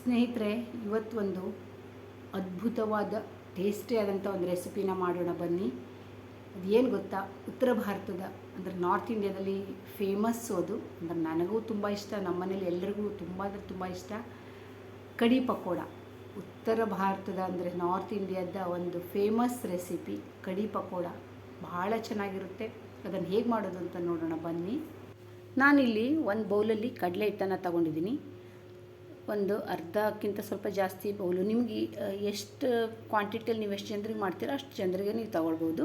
ಸ್ನೇಹಿತರೆ, ಇವತ್ತು ಒಂದು ಅದ್ಭುತವಾದ ಟೇಸ್ಟಿಯಾದಂಥ ಒಂದು ರೆಸಿಪಿನ ಮಾಡೋಣ ಬನ್ನಿ. ಅದು ಏನು ಗೊತ್ತಾ, ಉತ್ತರ ಭಾರತದ ಅಂದರೆ ನಾರ್ತ್ ಇಂಡಿಯಾದಲ್ಲಿ ಫೇಮಸ್ಸು ಅದು. ಅಂದರೆ ನನಗೂ ತುಂಬ ಇಷ್ಟ, ನಮ್ಮ ಮನೇಲಿ ಎಲ್ಲರಿಗೂ ತುಂಬ ಅಂದರೆ ತುಂಬ ಇಷ್ಟ. ಕಡಿ ಪಕೋಡ. ಉತ್ತರ ಭಾರತದ ಅಂದರೆ ನಾರ್ತ್ ಇಂಡಿಯಾದ ಒಂದು ಫೇಮಸ್ ರೆಸಿಪಿ ಕಡಿ ಪಕೋಡ. ಭಾಳ ಚೆನ್ನಾಗಿರುತ್ತೆ. ಅದನ್ನು ಹೇಗೆ ಮಾಡೋದು ಅಂತ ನೋಡೋಣ ಬನ್ನಿ. ನಾನಿಲ್ಲಿ ಒಂದು ಬೌಲಲ್ಲಿ ಕಡಲೆ ಹಿಟ್ಟನ್ನು ತಗೊಂಡಿದ್ದೀನಿ. ಒಂದು ಅರ್ಧಕ್ಕಿಂತ ಸ್ವಲ್ಪ ಜಾಸ್ತಿ ಬೌಲು. ನಿಮಗೆ ಎಷ್ಟು ಕ್ವಾಂಟಿಟಿಯಲ್ಲಿ ನೀವು ಎಷ್ಟು ಜನರಿಗೆ ಮಾಡ್ತೀರೋ ಅಷ್ಟು ಜನರಿಗೆ ನೀವು ತಗೊಳ್ಬೋದು.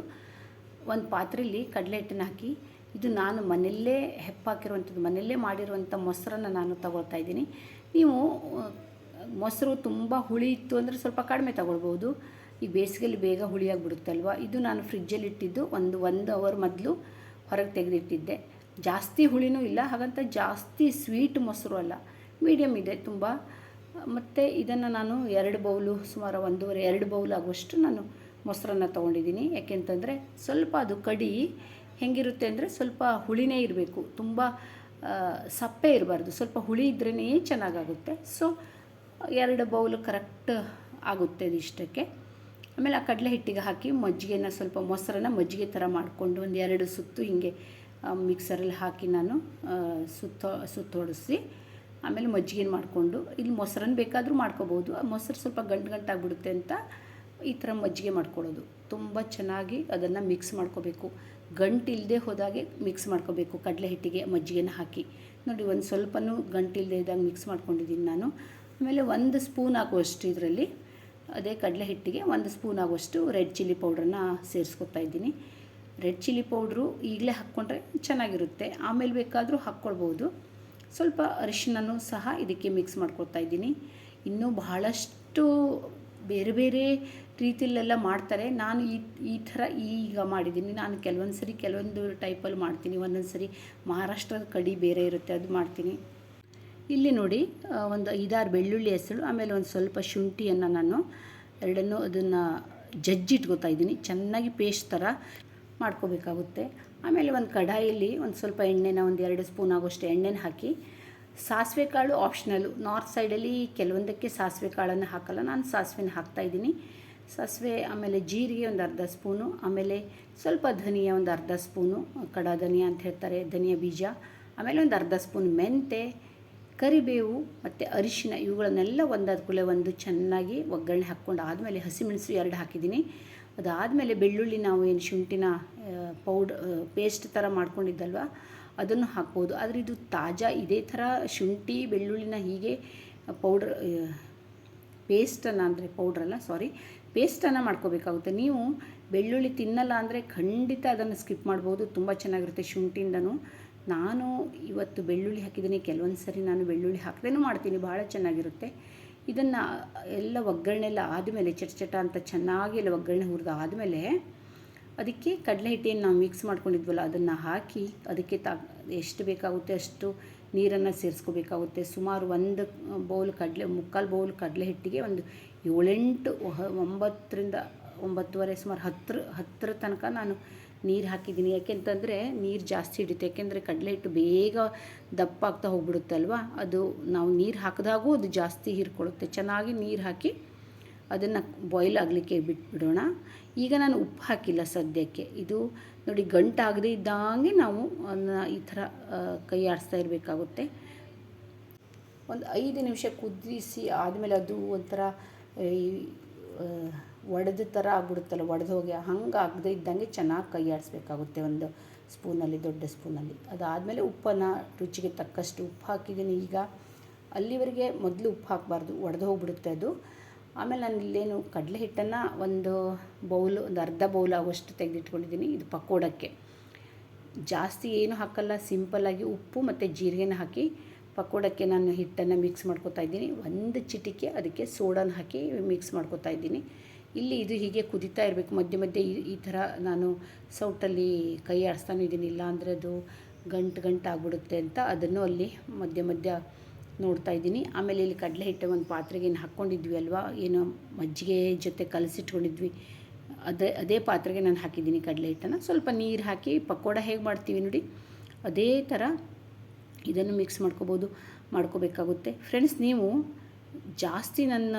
ಒಂದು ಪಾತ್ರೆಯಲ್ಲಿ ಕಡಲೆ ಹಿಟ್ಟನ್ನು ಹಾಕಿ, ಇದು ನಾನು ಮನೆಯಲ್ಲೇ ಹೆಪ್ಪಾಕಿರುವಂಥದ್ದು, ಮನೆಯಲ್ಲೇ ಮಾಡಿರುವಂಥ ಮೊಸರನ್ನು ನಾನು ತಗೊಳ್ತಾ ಇದ್ದೀನಿ. ನೀವು ಮೊಸರು ತುಂಬ ಹುಳಿ ಇತ್ತು ಅಂದರೆ ಸ್ವಲ್ಪ ಕಡಿಮೆ ತಗೊಳ್ಬೋದು. ಈ ಬೇಸಿಗೆಯಲ್ಲಿ ಬೇಗ ಹುಳಿಯಾಗಿಬಿಡುತ್ತಲ್ವ. ಇದು ನಾನು ಫ್ರಿಜ್ಜಲ್ಲಿ ಇಟ್ಟಿದ್ದು ಒಂದು ಅವರ್ ಮೊದಲು ಹೊರಗೆ ತೆಗೆದಿಟ್ಟಿದ್ದೆ. ಜಾಸ್ತಿ ಹುಳಿನೂ ಇಲ್ಲ, ಹಾಗಂತ ಜಾಸ್ತಿ ಸ್ವೀಟ್ ಮೊಸರು ಅಲ್ಲ, ಮೀಡಿಯಮ್ ಇದೆ ತುಂಬ. ಮತ್ತು ಇದನ್ನು ನಾನು 2 ಬೌಲು, ಸುಮಾರು 1.5-2 ಬೌಲ್ ಆಗುವಷ್ಟು ನಾನು ಮೊಸರನ್ನು ತೊಗೊಂಡಿದ್ದೀನಿ. ಯಾಕೆಂತಂದರೆ ಸ್ವಲ್ಪ ಅದು ಕಡಿ ಹೆಂಗಿರುತ್ತೆ ಅಂದರೆ ಸ್ವಲ್ಪ ಹುಳಿನೇ ಇರಬೇಕು, ತುಂಬ ಸಪ್ಪೆ ಇರಬಾರ್ದು. ಸ್ವಲ್ಪ ಹುಳಿ ಇದ್ರೇ ಚೆನ್ನಾಗಾಗುತ್ತೆ. ಸೊ 2 ಬೌಲ್ ಕರೆಕ್ಟ್ ಆಗುತ್ತೆ ಇದು ಇಷ್ಟಕ್ಕೆ. ಆಮೇಲೆ ಆ ಕಡಲೆ ಹಿಟ್ಟಿಗೆ ಹಾಕಿ ಮಜ್ಜಿಗೆನ, ಸ್ವಲ್ಪ ಮೊಸರನ್ನು ಮಜ್ಜಿಗೆ ಥರ ಮಾಡಿಕೊಂಡು ಒಂದು 2 ಸುತ್ತು ಹೀಗೆ ಮಿಕ್ಸರಲ್ಲಿ ಹಾಕಿ ನಾನು ಸುತ್ತೋಡಿಸಿ ಆಮೇಲೆ ಮಜ್ಜಿಗೆನ ಮಾಡಿಕೊಂಡು, ಇಲ್ಲಿ ಮೊಸರನ್ನು ಬೇಕಾದರೂ ಮಾಡ್ಕೋಬೋದು. ಆ ಮೊಸರು ಸ್ವಲ್ಪ ಗಂಟಾಗಿಬಿಡುತ್ತೆ ಅಂತ ಈ ಥರ ಮಜ್ಜಿಗೆ ಮಾಡ್ಕೊಳ್ಳೋದು. ತುಂಬ ಚೆನ್ನಾಗಿ ಅದನ್ನು ಮಿಕ್ಸ್ ಮಾಡ್ಕೋಬೇಕು. ಗಂಟಿಲ್ಲದೆ ಹೋದಾಗೆ ಮಿಕ್ಸ್ ಮಾಡ್ಕೋಬೇಕು. ಕಡಲೆ ಹಿಟ್ಟಿಗೆ ಮಜ್ಜಿಗೆನ ಹಾಕಿ ನೋಡಿ, ಒಂದು ಸ್ವಲ್ಪನೂ ಗಂಟಿಲ್ಲದೆ ಇದ್ದಾಗ ಮಿಕ್ಸ್ ಮಾಡ್ಕೊಂಡಿದ್ದೀನಿ ನಾನು. ಆಮೇಲೆ 1 ಸ್ಪೂನ್ ಆಗುವಷ್ಟು ಇದರಲ್ಲಿ, ಅದೇ ಕಡಲೆ ಹಿಟ್ಟಿಗೆ 1 ಸ್ಪೂನ್ ಆಗುವಷ್ಟು ರೆಡ್ ಚಿಲ್ಲಿ ಪೌಡ್ರನ್ನ ಸೇರಿಸ್ಕೊತಾ ಇದ್ದೀನಿ. ರೆಡ್ ಚಿಲ್ಲಿ ಪೌಡ್ರು ಈಗಲೇ ಹಾಕ್ಕೊಂಡ್ರೆ ಚೆನ್ನಾಗಿರುತ್ತೆ, ಆಮೇಲೆ ಬೇಕಾದರೂ ಹಾಕ್ಕೊಳ್ಬೋದು. ಸ್ವಲ್ಪ ಅರಿಶಿನೂ ಸಹ ಇದಕ್ಕೆ ಮಿಕ್ಸ್ ಮಾಡ್ಕೊಳ್ತಾ ಇದ್ದೀನಿ. ಇನ್ನೂ ಬಹಳಷ್ಟು ಬೇರೆ ಬೇರೆ ರೀತಿಯಲ್ಲೆಲ್ಲ ಮಾಡ್ತಾರೆ. ನಾನು ಈ ಥರ ಈಗ ಮಾಡಿದ್ದೀನಿ. ನಾನು ಕೆಲವೊಂದು ಟೈಪಲ್ಲಿ ಮಾಡ್ತೀನಿ. ಒಂದೊಂದು ಸರಿ ಮಹಾರಾಷ್ಟ್ರದ ಕಡಿ ಬೇರೆ ಇರುತ್ತೆ, ಅದು ಮಾಡ್ತೀನಿ. ಇಲ್ಲಿ ನೋಡಿ, ಒಂದು 5-6 ಬೆಳ್ಳುಳ್ಳಿ ಹೆಸರು, ಆಮೇಲೆ ಒಂದು ಸ್ವಲ್ಪ ಶುಂಠಿಯನ್ನು ನಾನು ಎರಡನ್ನೂ ಅದನ್ನು ಜಜ್ಜಿಟ್ಕೋತಾ ಇದ್ದೀನಿ. ಚೆನ್ನಾಗಿ ಪೇಸ್ಟ್ ಥರ ಮಾಡ್ಕೋಬೇಕಾಗುತ್ತೆ. ಆಮೇಲೆ ಒಂದು ಕಡಾಯಲ್ಲಿ ಒಂದು ಸ್ವಲ್ಪ ಎಣ್ಣೆನ, ಒಂದು 2 ಸ್ಪೂನ್ ಆಗೋಷ್ಟು ಎಣ್ಣೆನ ಹಾಕಿ, ಸಾಸಿವೆ ಕಾಳು ಆಪ್ಷನಲ್ಲು. ನಾರ್ತ್ ಸೈಡಲ್ಲಿ ಕೆಲವೊಂದಕ್ಕೆ ಸಾಸಿವೆ ಕಾಳನ್ನು ಹಾಕಲ್ಲ, ನಾನು ಸಾಸಿವೆನ ಹಾಕ್ತಾಯಿದ್ದೀನಿ. ಸಾಸಿವೆ, ಆಮೇಲೆ ಜೀರಿಗೆ ಒಂದು ಅರ್ಧ ಸ್ಪೂನು, ಆಮೇಲೆ ಸ್ವಲ್ಪ ಧನಿಯಾ ಒಂದು ಅರ್ಧ ಸ್ಪೂನು, ಕಡ ಧನಿಯಾ ಅಂತ ಹೇಳ್ತಾರೆ, ಧನಿಯಾ ಬೀಜ, ಆಮೇಲೆ ಒಂದು ಅರ್ಧ ಸ್ಪೂನ್ ಮೆಂತೆ, ಕರಿಬೇವು ಮತ್ತು ಅರಿಶಿನ, ಇವುಗಳನ್ನೆಲ್ಲ ಒಂದಾದ್ಕೂಲೆ ಒಂದು ಚೆನ್ನಾಗಿ ಒಗ್ಗರಣೆ ಹಾಕ್ಕೊಂಡು ಆದಮೇಲೆ ಹಸಿಮೆಣಸು 2 ಹಾಕಿದ್ದೀನಿ. ಅದಾದಮೇಲೆ ಬೆಳ್ಳುಳ್ಳಿ, ನಾವು ಏನು ಶುಂಠಿನ ಪೇಸ್ಟ್ ಥರ ಮಾಡ್ಕೊಂಡಿದ್ದಲ್ವ, ಅದನ್ನು ಹಾಕ್ಬೋದು. ಆದರೆ ಇದು ತಾಜಾ ಇದೇ ಥರ ಶುಂಠಿ ಬೆಳ್ಳುಳ್ಳಿನ ಹೀಗೆ ಪೇಸ್ಟನ್ನು ಮಾಡ್ಕೋಬೇಕಾಗುತ್ತೆ. ನೀವು ಬೆಳ್ಳುಳ್ಳಿ ತಿನ್ನಲ್ಲ ಅಂದರೆ ಖಂಡಿತ ಅದನ್ನು ಸ್ಕಿಪ್ ಮಾಡ್ಬೋದು, ತುಂಬ ಚೆನ್ನಾಗಿರುತ್ತೆ ಶುಂಠಿಯಿಂದನೂ. ನಾನು ಇವತ್ತು ಬೆಳ್ಳುಳ್ಳಿ ಹಾಕಿದ್ದೀನಿ, ಕೆಲವೊಂದು ಸರಿ ನಾನು ಬೆಳ್ಳುಳ್ಳಿ ಹಾಕ್ದೇನೂ ಮಾಡ್ತೀನಿ, ಭಾಳ ಚೆನ್ನಾಗಿರುತ್ತೆ. ಇದನ್ನು ಎಲ್ಲ ಒಗ್ಗರಣೆ ಎಲ್ಲ ಆದಮೇಲೆ ಚಟ ಅಂತ ಚೆನ್ನಾಗಿ ಎಲ್ಲ ಒಗ್ಗರಣೆ ಹುರಿದು ಆದಮೇಲೆ ಅದಕ್ಕೆ ಕಡಲೆ ಹಿಟ್ಟೇನು ನಾವು ಮಿಕ್ಸ್ ಮಾಡ್ಕೊಂಡಿದ್ವಲ್ಲ ಅದನ್ನು ಹಾಕಿ, ಅದಕ್ಕೆ ಎಷ್ಟು ಬೇಕಾಗುತ್ತೆ ಅಷ್ಟು ನೀರನ್ನು ಸೇರಿಸ್ಕೋಬೇಕಾಗುತ್ತೆ. ಸುಮಾರು 1 ಬೌಲ್ ಮುಕ್ಕಾಲು ಬೌಲ್ ಕಡಲೆ ಹಿಟ್ಟಿಗೆ ಒಂದು 7-8 9ರಿಂದ 9:30 ಸುಮಾರು 10 ತನಕ ನಾನು ನೀರು ಹಾಕಿದ್ದೀನಿ. ಯಾಕೆಂತಂದರೆ ನೀರು ಜಾಸ್ತಿ ಹಿಡಿಯುತ್ತೆ. ಯಾಕೆಂದರೆ ಕಡಲೆ ಹಿಟ್ಟು ಬೇಗ ದಪ್ಪ ಆಗ್ತಾ ಹೋಗ್ಬಿಡುತ್ತಲ್ವ, ಅದು ನಾವು ನೀರು ಹಾಕಿದಾಗೂ ಅದು ಜಾಸ್ತಿ ಹೀರ್ಕೊಳ್ಳುತ್ತೆ. ಚೆನ್ನಾಗಿ ನೀರು ಹಾಕಿ ಅದನ್ನು ಬಾಯ್ಲ್ ಆಗಲಿಕ್ಕೆ ಬಿಟ್ಬಿಡೋಣ. ಈಗ ನಾನು ಉಪ್ಪು ಹಾಕಿಲ್ಲ ಸದ್ಯಕ್ಕೆ. ಇದು ನೋಡಿ, ಗಂಟಾಗದೇ ಇದ್ದಂಗೆ ನಾವು ಈ ಥರ ಕೈ ಆಡಿಸ್ತಾ ಇರಬೇಕಾಗುತ್ತೆ. ಒಂದು 5 ನಿಮಿಷ ಕುದಿಸಿ ಆದಮೇಲೆ ಅದು ಒಂಥರ ಒಡೆದ ಥರ ಆಗ್ಬಿಡುತ್ತಲ್ಲ, ಒಡೆದು ಹೋಗಿ ಹಂಗೆ ಆಗದೇ ಇದ್ದಂಗೆ ಚೆನ್ನಾಗಿ ಕೈ ಆಡಿಸ್ಬೇಕಾಗುತ್ತೆ ಒಂದು ಸ್ಪೂನಲ್ಲಿ, ದೊಡ್ಡ ಸ್ಪೂನಲ್ಲಿ. ಅದಾದಮೇಲೆ ಉಪ್ಪನ್ನು ರುಚಿಗೆ ತಕ್ಕಷ್ಟು ಉಪ್ಪು ಹಾಕಿದ್ದೀನಿ. ಈಗ ಅಲ್ಲಿವರೆಗೆ ಮೊದಲು ಉಪ್ಪು ಹಾಕಬಾರ್ದು, ಒಡೆದು ಹೋಗ್ಬಿಡುತ್ತೆ ಅದು. ಆಮೇಲೆ ನಾನು ಇಲ್ಲೇನು ಕಡಲೆ ಹಿಟ್ಟನ್ನು ಒಂದು ಅರ್ಧ ಬೌಲ್ ಆಗುವಷ್ಟು ತೆಗೆದಿಟ್ಕೊಂಡಿದ್ದೀನಿ. ಇದು ಪಕೋಡಕ್ಕೆ ಜಾಸ್ತಿ ಏನು ಹಾಕಲ್ಲ, ಸಿಂಪಲ್ಲಾಗಿ ಉಪ್ಪು ಮತ್ತು ಜೀರಿಗೆನ ಹಾಕಿ ಪಕೋಡಕ್ಕೆ ನಾನು ಹಿಟ್ಟನ್ನು ಮಿಕ್ಸ್ ಮಾಡ್ಕೊತಾ ಇದ್ದೀನಿ. 1 ಚಿಟಿಕೆ ಅದಕ್ಕೆ ಸೋಡಾನ ಹಾಕಿ ಮಿಕ್ಸ್ ಮಾಡ್ಕೊತಾ ಇದ್ದೀನಿ. ಇಲ್ಲಿ ಇದು ಹೀಗೆ ಕುದೀತಾ ಇರಬೇಕು. ಮಧ್ಯೆ ಈ ಥರ ನಾನು ಸೌಟಲ್ಲಿ ಕೈ ಆಡಿಸ್ತಾನೂ ಇದ್ದೀನಿ, ಇಲ್ಲ ಅಂದರೆ ಅದು ಗಂಟು ಆಗಿಬಿಡುತ್ತೆ ಅಂತ ಅದನ್ನು ಅಲ್ಲಿ ಮಧ್ಯ ನೋಡ್ತಾ ಇದ್ದೀನಿ. ಆಮೇಲೆ ಇಲ್ಲಿ ಕಡಲೆ ಹಿಟ್ಟು ಒಂದು ಪಾತ್ರೆಗೆ ಏನು ಹಾಕ್ಕೊಂಡಿದ್ವಿ ಅಲ್ವಾ, ಏನು ಮಜ್ಜಿಗೆ ಜೊತೆ ಕಲಸಿಟ್ಕೊಂಡಿದ್ವಿ, ಅದೇ ಪಾತ್ರೆಗೆ ನಾನು ಹಾಕಿದ್ದೀನಿ ಕಡಲೆ ಹಿಟ್ಟನ್ನು. ಸ್ವಲ್ಪ ನೀರು ಹಾಕಿ ಪಕೋಡ ಹೇಗೆ ಮಾಡ್ತೀವಿ ನೋಡಿ, ಅದೇ ಥರ ಇದನ್ನು ಮಿಕ್ಸ್ ಮಾಡ್ಕೋಬೇಕಾಗುತ್ತೆ. ಫ್ರೆಂಡ್ಸ್, ನೀವು ಜಾಸ್ತಿ ನನ್ನ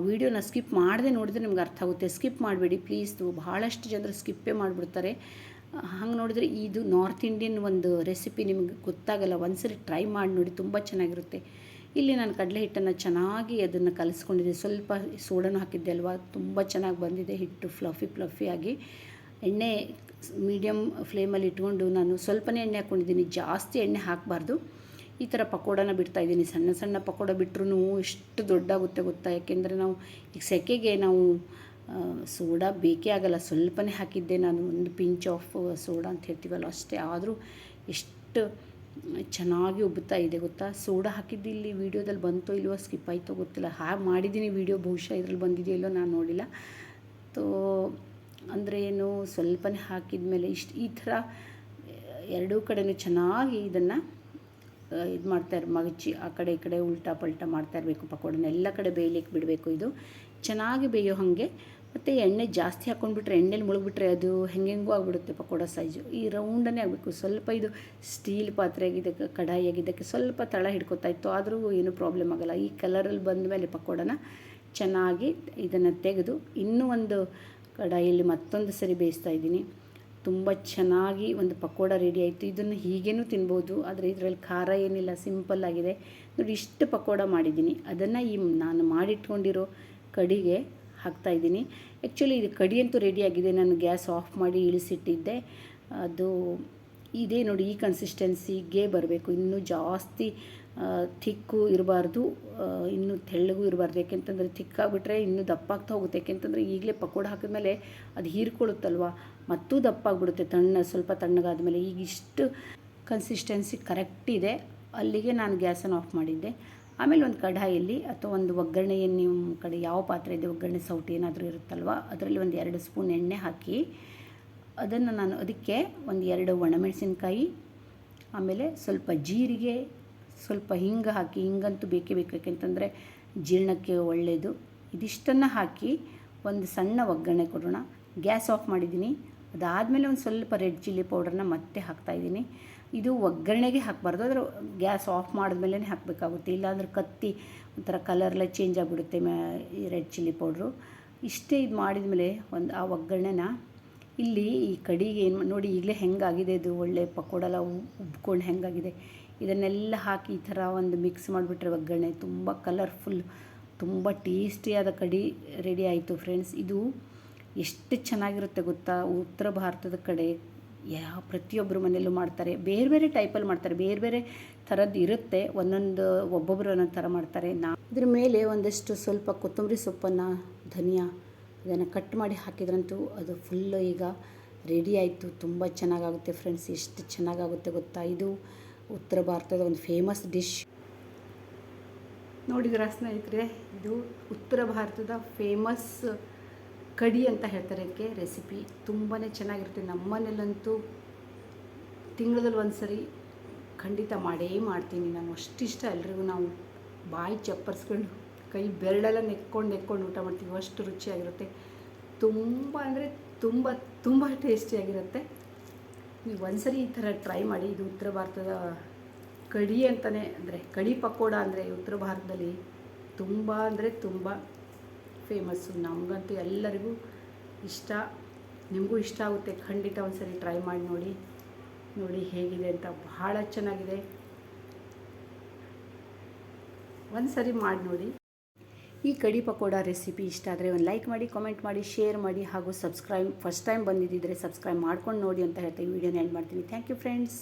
ವೀಡಿಯೋನ ಸ್ಕಿಪ್ ಮಾಡದೆ ನೋಡಿದ್ರೆ ನಿಮ್ಗೆ ಅರ್ಥ ಆಗುತ್ತೆ. ಸ್ಕಿಪ್ ಮಾಡಬೇಡಿ ಪ್ಲೀಸ್ದು. ಭಾಳಷ್ಟು ಜನರು ಸ್ಕಿಪ್ಪೇ ಮಾಡಿಬಿಡ್ತಾರೆ. ಹಂಗೆ ನೋಡಿದರೆ ಇದು ನಾರ್ತ್ ಇಂಡಿಯನ್ ಒಂದು ರೆಸಿಪಿ ನಿಮಗೆ ಗೊತ್ತಾಗಲ್ಲ. ಒಂದ್ಸರಿ ಟ್ರೈ ಮಾಡಿ ನೋಡಿ, ತುಂಬ ಚೆನ್ನಾಗಿರುತ್ತೆ. ಇಲ್ಲಿ ನಾನು ಕಡಲೆ ಹಿಟ್ಟನ್ನು ಚೆನ್ನಾಗಿ ಅದನ್ನು ಕಲಿಸ್ಕೊಂಡಿದ್ದೆ. ಸ್ವಲ್ಪ ಸೋಡಾನು ಹಾಕಿದ್ದೆ ಅಲ್ವಾ, ತುಂಬ ಚೆನ್ನಾಗಿ ಬಂದಿದೆ ಹಿಟ್ಟು, ಫ್ಲಫಿಯಾಗಿ. ಎಣ್ಣೆ ಮೀಡಿಯಮ್ ಫ್ಲೇಮಲ್ಲಿ ಇಟ್ಕೊಂಡು ನಾನು ಸ್ವಲ್ಪನೇ ಎಣ್ಣೆ ಹಾಕ್ಕೊಂಡಿದ್ದೀನಿ, ಜಾಸ್ತಿ ಎಣ್ಣೆ ಹಾಕಬಾರ್ದು. ಈ ಥರ ಪಕೋಡನ ಬಿಡ್ತಾಯಿದ್ದೀನಿ. ಸಣ್ಣ ಸಣ್ಣ ಪಕೋಡ ಬಿಟ್ಟರು ಎಷ್ಟು ದೊಡ್ಡಾಗುತ್ತೆ ಗೊತ್ತಾ. ಯಾಕೆಂದರೆ ನಾವು ಈಗ ಸೆಕೆಗೆ ನಾವು ಸೋಡಾ ಬೇಕೇ ಆಗಲ್ಲ. ಸ್ವಲ್ಪನೇ ಹಾಕಿದ್ದೆ ನಾನು, ಒಂದು ಪಿಂಚ್ ಆಫ್ ಸೋಡಾ ಅಂತ ಹೇಳ್ತೀವಲ್ಲ ಅಷ್ಟೇ. ಆದರೂ ಎಷ್ಟು ಚೆನ್ನಾಗಿ ಉಬ್ಬುತ್ತಾ ಇದೆ ಗೊತ್ತಾ. ಸೋಡಾ ಹಾಕಿದ್ದು ಇಲ್ಲಿ ವೀಡಿಯೋದಲ್ಲಿ ಬಂತೋ ಇಲ್ವೋ, ಸ್ಕಿಪ್ ಆಯಿತೋ ಗೊತ್ತಿಲ್ಲ. ಹಾಗೆ ಮಾಡಿದ್ದೀನಿ ವೀಡಿಯೋ, ಬಹುಶಃ ಇದರಲ್ಲಿ ಬಂದಿದೆಯೋ ಇಲ್ಲೋ ನಾನು ನೋಡಿಲ್ಲ. ತೋ ಅಂದರೆ ಏನು, ಸ್ವಲ್ಪನೇ ಹಾಕಿದ ಮೇಲೆ ಈ ಥರ ಎರಡೂ ಕಡೆಯೂ ಚೆನ್ನಾಗಿ ಇದನ್ನು ಇದು ಮಾಡ್ತಾಯಿರ್ ಮಗಚಿ ಆ ಕಡೆ ಈ ಕಡೆ ಉಲ್ಟಾ ಪಲ್ಟಾ ಮಾಡ್ತಾಯಿರಬೇಕು. ಪಕೋಡನ ಎಲ್ಲ ಕಡೆ ಬೇಯಲಿಕ್ಕೆ ಬಿಡಬೇಕು. ಇದು ಚೆನ್ನಾಗಿ ಬೇಯೋ ಹಾಗೆ. ಮತ್ತು ಎಣ್ಣೆ ಜಾಸ್ತಿ ಹಾಕ್ಕೊಂಡ್ಬಿಟ್ರೆ, ಎಣ್ಣೆಲಿ ಮುಳುಗ್ಬಿಟ್ರೆ ಅದು ಹೆಂಗೆಂಗೂ ಆಗಿಬಿಡುತ್ತೆ ಪಕೋಡ ಸೈಜು. ಈ ರೌಂಡನ್ನೇ ಆಗಬೇಕು. ಸ್ವಲ್ಪ ಇದು ಸ್ಟೀಲ್ ಪಾತ್ರೆ ಆಗಿದ್ದಕ್ಕೆ, ಕಡಾಯಿ ಆಗಿದ್ದಕ್ಕೆ ಸ್ವಲ್ಪ ತಳ ಹಿಡ್ಕೊತಾಯಿತ್ತು, ಆದರೂ ಏನೂ ಪ್ರಾಬ್ಲಮ್ ಆಗೋಲ್ಲ. ಈ ಕಲರಲ್ಲಿ ಬಂದ ಮೇಲೆ ಪಕೋಡನ ಚೆನ್ನಾಗಿ ಇದನ್ನು ತೆಗೆದು ಇನ್ನೂ ಒಂದು ಕಡಾಯಿಯಲ್ಲಿ ಮತ್ತೊಂದು ಸರಿ ಬೇಯಿಸ್ತಾ ಇದ್ದೀನಿ. ತುಂಬ ಚೆನ್ನಾಗಿ ಒಂದು ಪಕೋಡ ರೆಡಿ ಆಯಿತು. ಇದನ್ನು ಹೀಗೇನೂ ತಿನ್ಬೋದು, ಆದರೆ ಇದರಲ್ಲಿ ಖಾರ ಏನಿಲ್ಲ, ಸಿಂಪಲ್ ಆಗಿದೆ ನೋಡಿ. ಇಷ್ಟು ಪಕೋಡ ಮಾಡಿದ್ದೀನಿ. ಅದನ್ನು ಈ ನಾನು ಮಾಡಿಟ್ಕೊಂಡಿರೋ ಕಡಿಗೆ ಹಾಕ್ತಾಯಿದ್ದೀನಿ. ಆ್ಯಕ್ಚುಲಿ ಇದು ಕಡಿ ಅಂತೂ ರೆಡಿಯಾಗಿದೆ. ನಾನು ಗ್ಯಾಸ್ ಆಫ್ ಮಾಡಿ ಇಳಿಸಿಟ್ಟಿದ್ದೆ. ಅದು ಇದೇ ನೋಡಿ, ಈ ಕನ್ಸಿಸ್ಟೆನ್ಸಿಗೆ ಬರಬೇಕು. ಇನ್ನೂ ಜಾಸ್ತಿ ಥಿಕ್ಕು ಇರಬಾರ್ದು, ಇನ್ನೂ ತೆಳ್ಳಗೂ ಇರಬಾರ್ದು. ಯಾಕೆಂತಂದರೆ ಥಿಕ್ಕಾಗಿಬಿಟ್ರೆ ಇನ್ನೂ ದಪ್ಪಾಗ್ತಾ ಹೋಗುತ್ತೆ. ಯಾಕೆಂತಂದರೆ ಈಗಲೇ ಪಕೋಡ ಹಾಕಿದ್ಮೇಲೆ ಅದು ಹೀರ್ಕೊಳ್ಳುತ್ತಲ್ವ, ಮತ್ತೂ ದಪ್ಪಾಗಿಬಿಡುತ್ತೆ ಸ್ವಲ್ಪ ತಣ್ಣಗಾದ ಮೇಲೆ. ಈಗ ಇಷ್ಟು ಕನ್ಸಿಸ್ಟೆನ್ಸಿ ಕರೆಕ್ಟ್ ಇದೆ. ಅಲ್ಲಿಗೆ ನಾನು ಗ್ಯಾಸನ್ನು ಆಫ್ ಮಾಡಿದ್ದೆ. ಆಮೇಲೆ ಒಂದು ಕಡಾಯಲ್ಲಿ ಅಥವಾ ಒಂದು ಒಗ್ಗರಣೆ, ನಿಮ್ಮ ಕಡೆ ಯಾವ ಪಾತ್ರೆ ಇದೆ, ಒಗ್ಗರಣೆ ಸೌಟು ಏನಾದರೂ ಇರುತ್ತಲ್ವ, ಅದರಲ್ಲಿ ಒಂದು 2 ಸ್ಪೂನ್ ಎಣ್ಣೆ ಹಾಕಿ ಅದನ್ನು ನಾನು ಅದಕ್ಕೆ ಒಂದು 2 ಒಣಮೆಣಸಿನ್ಕಾಯಿ, ಆಮೇಲೆ ಸ್ವಲ್ಪ ಜೀರಿಗೆ, ಸ್ವಲ್ಪ ಹಿಂಗೆ ಹಾಕಿ, ಹಿಂಗಂತೂ ಬೇಕೇ ಬೇಕು ಯಾಕೆಂತಂದರೆ ಜೀರ್ಣಕ್ಕೆ ಒಳ್ಳೆಯದು. ಇದಿಷ್ಟನ್ನು ಹಾಕಿ ಒಂದು ಸಣ್ಣ ಒಗ್ಗರಣೆ ಕೊಡೋಣ. ಗ್ಯಾಸ್ ಆಫ್ ಮಾಡಿದ್ದೀನಿ. ಅದಾದಮೇಲೆ ಒಂದು ಸ್ವಲ್ಪ ರೆಡ್ ಚಿಲ್ಲಿ ಪೌಡರ್ನ ಮತ್ತೆ ಹಾಕ್ತಾಯಿದ್ದೀನಿ. ಇದು ಒಗ್ಗರಣೆಗೆ ಹಾಕಬಾರ್ದು, ಆದರೆ ಗ್ಯಾಸ್ ಆಫ್ ಮಾಡಿದ್ಮೇಲೆ ಹಾಕಬೇಕಾಗುತ್ತೆ. ಇಲ್ಲಾಂದ್ರೆ ಕತ್ತಿ ಒಂಥರ ಕಲರೆಲ್ಲ ಚೇಂಜ್ ಆಗಿಬಿಡುತ್ತೆ ಈ ರೆಡ್ ಚಿಲ್ಲಿ ಪೌಡ್ರು. ಇಷ್ಟೇ ಇದು ಮಾಡಿದ್ಮೇಲೆ ಒಂದು ಆ ಒಗ್ಗರಣೆನ ಇಲ್ಲಿ ಈ ಕಡಿಗೆ ಏನು ನೋಡಿ, ಈಗಲೇ ಹೆಂಗಾಗಿದೆ ಇದು, ಒಳ್ಳೆ ಪಕೋಡೆಲ್ಲ ಉಬ್ಕೊಂಡು ಹೆಂಗಾಗಿದೆ. ಇದನ್ನೆಲ್ಲ ಹಾಕಿ ಈ ಥರ ಒಂದು ಮಿಕ್ಸ್ ಮಾಡಿಬಿಟ್ರೆ ಒಗ್ಗರಣೆ ತುಂಬ ಕಲರ್ಫುಲ್, ತುಂಬ ಟೇಸ್ಟಿಯಾದ ಕಡಿ ರೆಡಿ ಆಯಿತು ಫ್ರೆಂಡ್ಸ್. ಇದು ಎಷ್ಟು ಚೆನ್ನಾಗಿರುತ್ತೆ ಗೊತ್ತಾ. ಉತ್ತರ ಭಾರತದ ಕಡೆ ಪ್ರತಿಯೊಬ್ಬರು ಮನೆಯಲ್ಲೂ ಮಾಡ್ತಾರೆ. ಬೇರೆ ಬೇರೆ ಟೈಪಲ್ಲಿ ಮಾಡ್ತಾರೆ, ಬೇರೆ ಬೇರೆ ಥರದ್ದು ಇರುತ್ತೆ. ಒಬ್ಬೊಬ್ಬರು ಒಂದೊಂದು ಥರ ಮಾಡ್ತಾರೆ. ಇದ್ರ ಮೇಲೆ ಒಂದಷ್ಟು ಸ್ವಲ್ಪ ಕೊತ್ತಂಬರಿ ಸೊಪ್ಪನ್ನು, ಧನಿಯಾ ಇದನ್ನು ಕಟ್ ಮಾಡಿ ಹಾಕಿದ್ರಂತೂ ಅದು ಫುಲ್ಲು ಈಗ ರೆಡಿ ಆಯಿತು. ತುಂಬ ಚೆನ್ನಾಗಾಗುತ್ತೆ ಫ್ರೆಂಡ್ಸ್. ಎಷ್ಟು ಚೆನ್ನಾಗಾಗುತ್ತೆ ಗೊತ್ತಾ. ಇದು ಉತ್ತರ ಭಾರತದ ಒಂದು ಫೇಮಸ್ ಡಿಶ್. ನೋಡಿದ್ರ ಸ್ನೇಹಿತರೆ, ಇದು ಉತ್ತರ ಭಾರತದ ಫೇಮಸ್ ಕಡಿ ಅಂತ ಹೇಳ್ತಾರೆ ಇದಕ್ಕೆ. ರೆಸಿಪಿ ತುಂಬಾ ಚೆನ್ನಾಗಿರುತ್ತೆ. ನಮ್ಮನೇಲಂತೂ ತಿಂಗಳಲ್ಲಿ ಒಂದು ಸರಿ ಖಂಡಿತ ಮಾಡೇ ಮಾಡ್ತೀನಿ ನಾನು. ಅಷ್ಟಿಷ್ಟ ಎಲ್ರಿಗೂ. ನಾವು ಬಾಯಿ ಚಪ್ಪರಿಸ್ಕೊಂಡು ಕೈ ಬೆರಳೆಲ್ಲ ನೆಕ್ಕೊಂಡು ಊಟ ಮಾಡ್ತೀವಿ, ಅಷ್ಟು ರುಚಿಯಾಗಿರುತ್ತೆ. ತುಂಬ ಅಂದರೆ ತುಂಬ ತುಂಬ ಟೇಸ್ಟಿಯಾಗಿರುತ್ತೆ. ನೀವು ಒಂದ್ಸರಿ ಈ ಥರ ಟ್ರೈ ಮಾಡಿ. ಇದು ಉತ್ತರ ಭಾರತದ ಕಡಿ ಅಂತಲೇ, ಅಂದರೆ ಕಡಿ ಪಕೋಡ ಅಂದರೆ ಉತ್ತರ ಭಾರತದಲ್ಲಿ ತುಂಬ ಅಂದರೆ ತುಂಬ ಫೇಮಸ್ಸು. ನಮಗಂತೂ ಎಲ್ಲರಿಗೂ ಇಷ್ಟ, ನಿಮಗೂ ಇಷ್ಟ ಆಗುತ್ತೆ. ಖಂಡಿತ ಒಂದು ಸರಿ ಟ್ರೈ ಮಾಡಿ ನೋಡಿ ಹೇಗಿದೆ ಅಂತ. ಬಹಳ ಚೆನ್ನಾಗಿದೆ, ಒಂದು ಸರಿ ಮಾಡಿ ನೋಡಿ. ಈ ಕಡಿ ಪಕೋಡ ರೆಸಿಪಿ ಇಷ್ಟ ಆದರೆ ಒಂದು ಲೈಕ್ ಮಾಡಿ, ಕಾಮೆಂಟ್ ಮಾಡಿ, ಶೇರ್ ಮಾಡಿ, ಹಾಗೂ ಸಬ್ಸ್ಕ್ರೈಬ್, ಫಸ್ಟ್ ಟೈಮ್ ಬಂದಿದ್ದಿದ್ರೆ ಸಬ್ಸ್ಕ್ರೈಬ್ ಮಾಡ್ಕೊಂಡು ನೋಡಿ ಅಂತ ಹೇಳ್ತಾ ಈ ವಿಡಿಯೋನ ಎಂಡ್ ಮಾಡ್ತೀನಿ. Thank you friends.